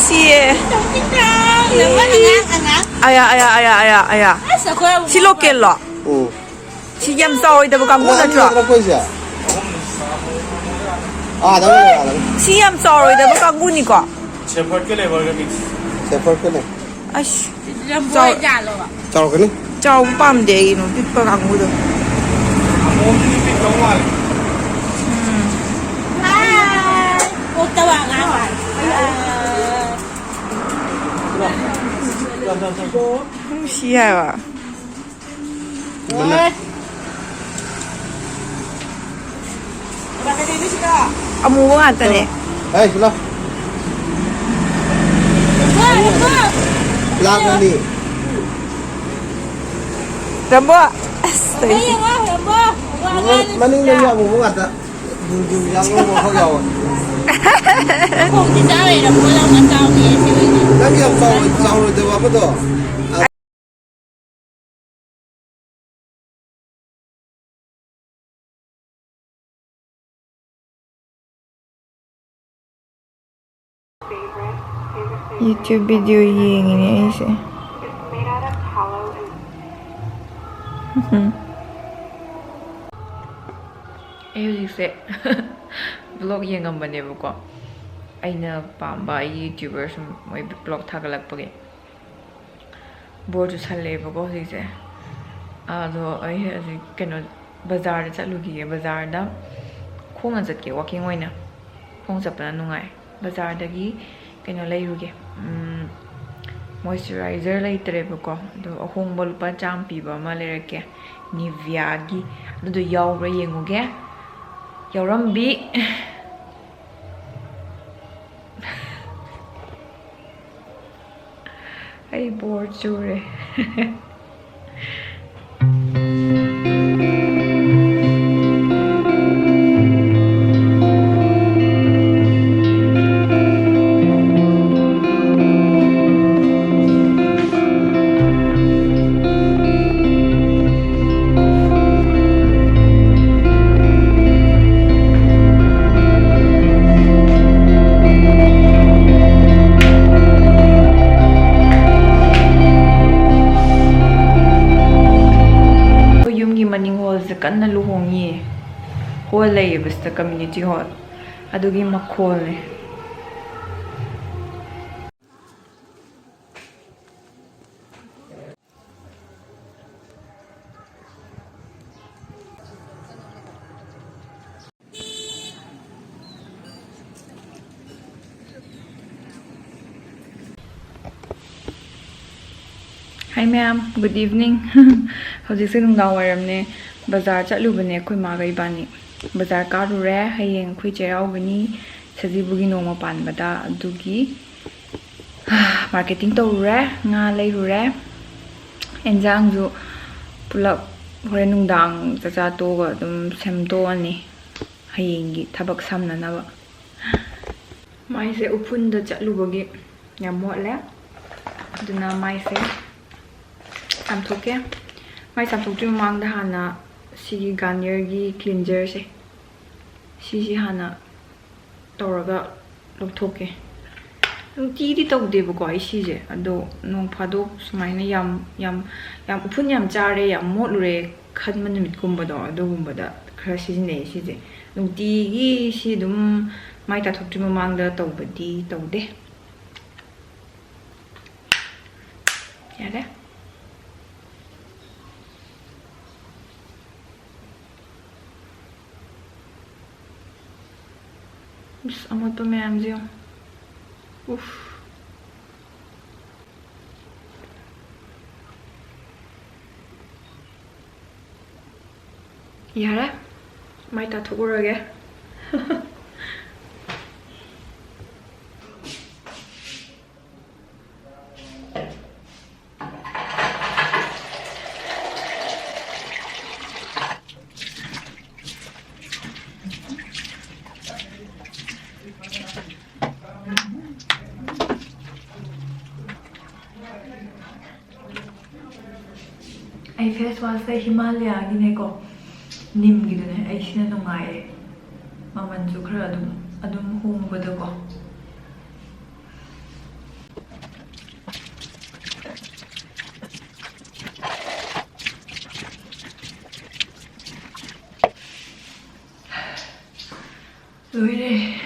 Nusie. Ayah. Si lokal lah. Si jam sahur itu bukan guna tu. Si jam sahur itu bukan guni kok. Shepherd ke le burger mix. Shepherd ke le. Ash. Jauh ke ni? Jauh pam deh ini. Pipa kamu tu. Kamu ni pipa mal. Siapa? Mana? Kamu buat apa ni? Hey, pulang. Pulang ni. Rambut. Mana ni yang kamu buat tak? Dulu yang kamu kau jauh. Lagi yang jauh itu apa tu? YouTube video ini sih. Hꯧꯖꯤꯛꯁꯦ vlog ꯌꯦꯡꯉꯝꯕꯅꯦꯕꯀꯣ ꯑꯩꯅ ꯄꯥꯝꯕ YouTuber ꯁꯨꯝ ꯃꯣꯏ vlog ꯊꯥꯒꯠꯂꯛꯄꯒꯤ ꯕꯣꯔꯁꯨ ꯁꯜꯂꯦꯕꯀꯣ ꯍꯧꯖꯤꯛꯁꯦ ꯑꯗꯣ ꯑꯩ ꯍꯧꯖꯤꯛ ꯀꯩꯅꯣ ꯕꯖꯥꯔꯗ ꯆꯠꯂꯨꯈꯤꯒꯦ ꯕꯖꯥꯔꯗ ꯈꯣꯡꯅ ꯆꯠꯀꯦ ꯋꯥꯀꯤꯡ ꯑꯣꯏꯅ ꯈꯣꯡ ꯆꯠꯄꯅ ꯅꯨꯡꯉꯥꯏ ꯕꯖꯥꯔꯗꯒꯤ ꯀꯩꯅꯣ ꯂꯩꯔꯨꯒꯦ ꯃꯣꯏꯆꯔꯥꯏꯖꯔ ꯂꯩꯇ꯭ꯔꯦꯕꯀꯣ ꯑꯗꯣ ꯑꯍꯣꯡꯕ ꯂꯨꯄꯥ 100 ꯄꯤꯕ ꯑꯃ ꯂꯩꯔꯛꯀꯦ ꯅꯤꯚꯤꯌꯥꯒꯤ ꯑꯗꯨꯗꯣ ꯌꯥꯎꯕ꯭ꯔꯥ ꯌꯦꯡꯉꯨꯒꯦ ꯌꯥꯎꯔꯝꯕꯤ ꯑꯩ ꯕꯣꯔ ꯆꯨꯔꯦ ꯀꯟꯅ ꯂꯨꯍꯣꯡꯉꯤ ꯍꯣꯜ ꯂꯩꯌꯦꯕ ꯁꯤꯗ ꯀꯝꯃ꯭ꯌꯨꯅꯤꯇꯤ ꯍꯣꯜ ꯑꯗꯨꯒꯤ ꯃꯈꯣꯜꯅꯦ Hi ma'am, good evening. How's it Bazaar chatlubanne khoi ma gai bani. Bazaar karure hayeng khoi cheiraobani sajibugi noma panbada adugi marketing tawure nga leirure enjang ju pulap hore nungdang chacha to ga dum semto ani hayengi thabak samna na ba mai se upunda chatlubagi yam motle aduna mai se samthoke mai samthokju mang da hana Sigi Garnier's cleanser se. Sisi hana toraga lopthoke. Tiri tawde bako ai sije ado nong phado sumaina yam upun yam chare yam motlure khanma numit kumba do adogumba khara sijine sije. Nungti si dum mai ta thokti mamangda tawbadi tawde. Yare. Just amat pa mayam diyo. Uff. Yara, may tattoo I face was the Himalaya gineko nim gidune I sina nungai maman su khara adum hum badako Loire.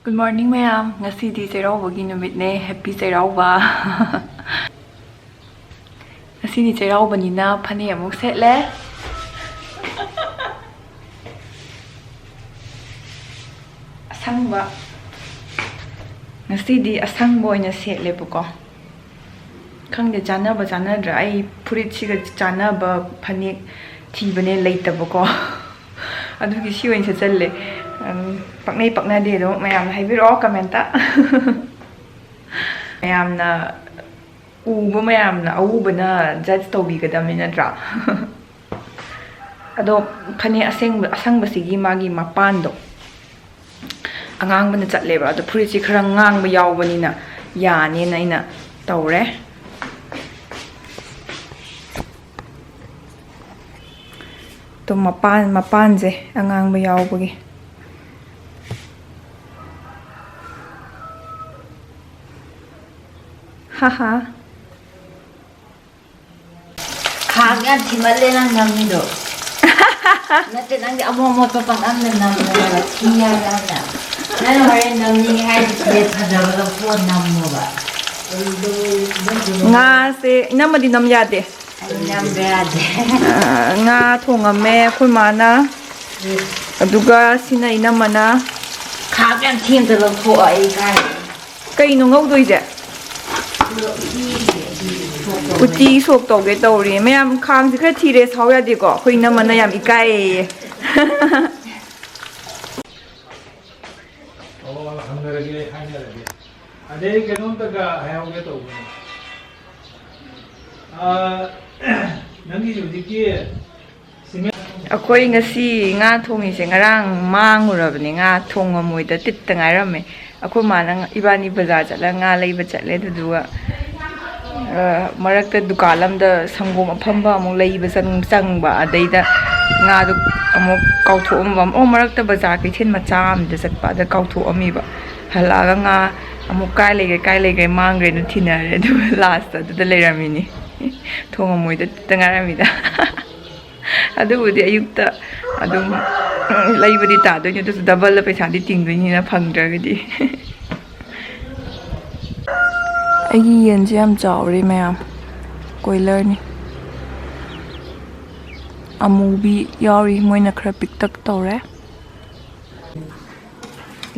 Good morning, ma'am. Ngasi cheiraoba gi numit ne. Happy cheiraoba. Ngasi di cheiraoba ni na phane amuk set le. Asangba. Ngasi di asangba oina set le buko. Khangde janaba janadra ai purit chiga janaba phane thibane leitaba adugi si oin challe paknai pakna de do mayam haibiro comment ta mayam na uba mayam na auba na judge tobi gadamni nadra ado phane asangba sigi magi mapan do angang bana chatle ba ado phuri chi khara ngang ba yaw bani na yani na ina tawre to mapan je angang ba yaw bagi haha khang yan thimale nang namido nate nang amo papa nang namna thiya na nang hare namni hai de thadaba phone nammo ba nga se inamadi nam yade nam beade nga thongame khoi mana aduga sina inamana khang yan thim de lo tho ai kai kai no ngau je uti sok toge tawri mayam khang ji kha thire saw ya de ko khoi inamana yam ikai hangarage hainarage ade kenontaga hayauge tawbani nangi jodiki akhoi ngasi nga thongi se ngarang mangurabni nga thongamoida titta ngairame akhoi mana ibani bazar chatla nga leiba chatle duwa marakta dukalamda sangom afamba amuk leiba changba adaida nga du amuk kauthoam o marakta bazar kithen macha amda chatpa da kauthoami ba halaga nga amuk kai lege mangre nu thinare du last da leiramini thongamoida titta ngaramida adubuti ayukta adum laibadi ta do nyu double paisa di tingdini na phangdragadi agi yenje am chawri mayam coiler ni amubi yari moina khra piktak tawre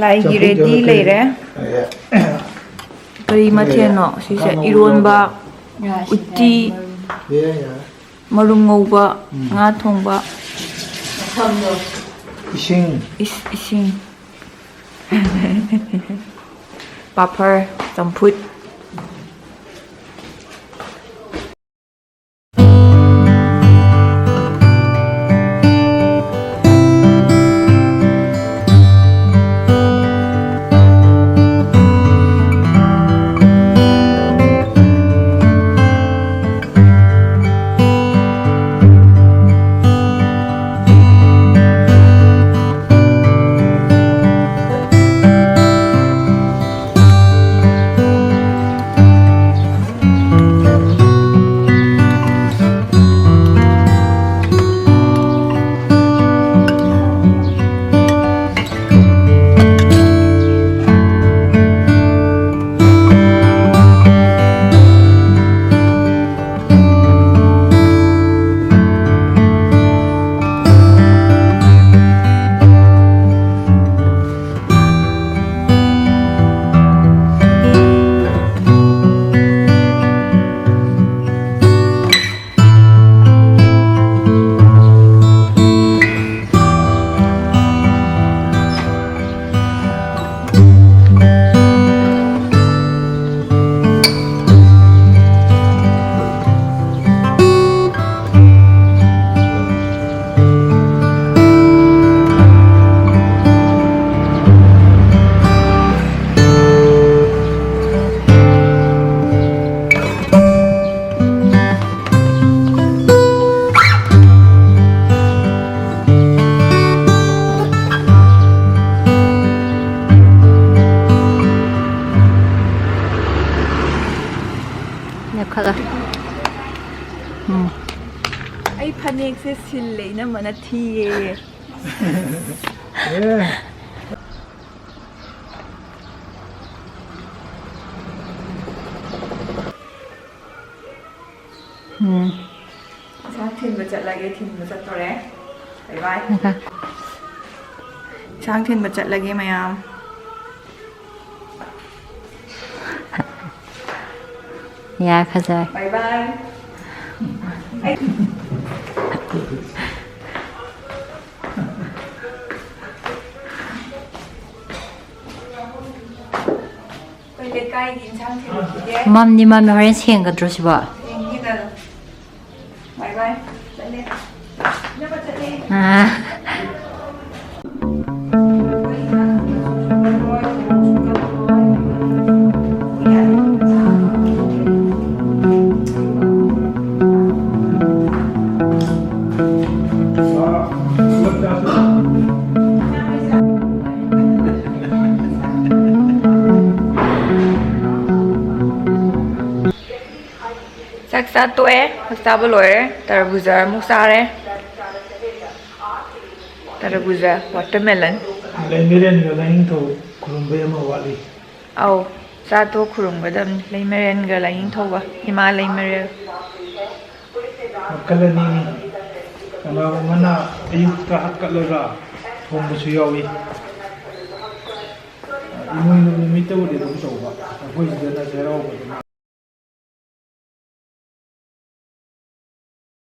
lai gi ready leire kari matheno sise ironba utti marung ngauba nga thongba ising papar champut khá ꯑꯩ ꯐꯅꯦꯛꯁꯦ ꯁꯤꯜꯂꯦ ꯏꯅꯝꯃꯅ ꯊꯤꯌꯦ 예. ꯏꯟꯁꯥꯡ ꯊꯤꯟꯕ ꯆꯠꯂꯒꯦ ꯊꯤꯟꯕ ꯆꯠꯇꯣꯔꯦ ꯕꯥꯏ ꯕꯥꯏ ꯏꯟꯁꯥꯡ ꯊꯤꯟꯕ ꯆꯠꯂꯒꯦ ꯃꯌꯥꯝ ya khá ꯕꯥꯏ ꯕꯥꯏ ꯑꯩꯈꯣꯏ ꯂꯩꯀꯥꯏꯒꯤ ꯏꯟꯁꯥꯡ ꯊꯤꯟꯈꯤꯒꯦ ꯃꯝꯗꯤ ꯃꯝꯃꯦ ꯍꯣꯔꯦꯟ ꯁꯦꯡꯒꯗ꯭ꯔꯣ ꯁꯤꯕꯣ ꯊꯦꯡꯒꯤꯗ ꯕꯥꯏ ꯕꯥꯏ ꯆꯠꯂꯦ ꯏꯅꯝꯃ ꯆꯠꯂꯦ ꯆꯥꯛ ꯆꯥ ꯇꯣꯛꯑꯦ ꯆꯥꯛ ꯆꯥꯕ ꯂꯣꯏꯔꯦ ꯇꯔꯕꯨꯖꯥ ꯑꯃꯨꯛ ꯆꯥꯔꯦ ꯇꯔꯕꯨꯖꯥ ꯋꯥꯇꯔꯃꯦꯂꯟ ꯂꯩꯃꯤꯔꯦꯟꯒ ꯂꯥꯏꯅꯤꯡꯊꯧ ꯈꯨꯔꯨꯝꯕꯩ ꯑꯃ ꯋꯥꯠꯂꯤ ꯑꯧ ꯆꯥꯇꯣꯛ ꯈꯨꯔꯨꯝꯒꯗꯕꯅꯤ ꯂꯩꯃꯔꯦꯟꯒ ꯂꯥꯏꯅꯤꯡꯊꯧꯒ ꯏꯃꯥ ꯂꯩꯃꯔꯦꯜ ꯃꯈꯜ ꯑꯅꯤꯅꯤ ꯀꯅꯥꯒꯨꯝꯕꯅ ꯑꯌꯨꯛꯇ ꯍꯥꯞꯀꯠꯂꯒ ꯊꯣꯡꯕꯁꯨ ꯌꯥꯎꯏ ꯏꯃꯣꯏꯅꯨ ꯅꯨꯃꯤꯠꯇꯕꯨꯗꯤ ꯑꯗꯨꯝ ꯇꯧꯕ ꯑꯩꯈꯣꯏ ꯁꯤꯗꯅ ꯆꯩꯔꯥꯎꯕꯗꯅ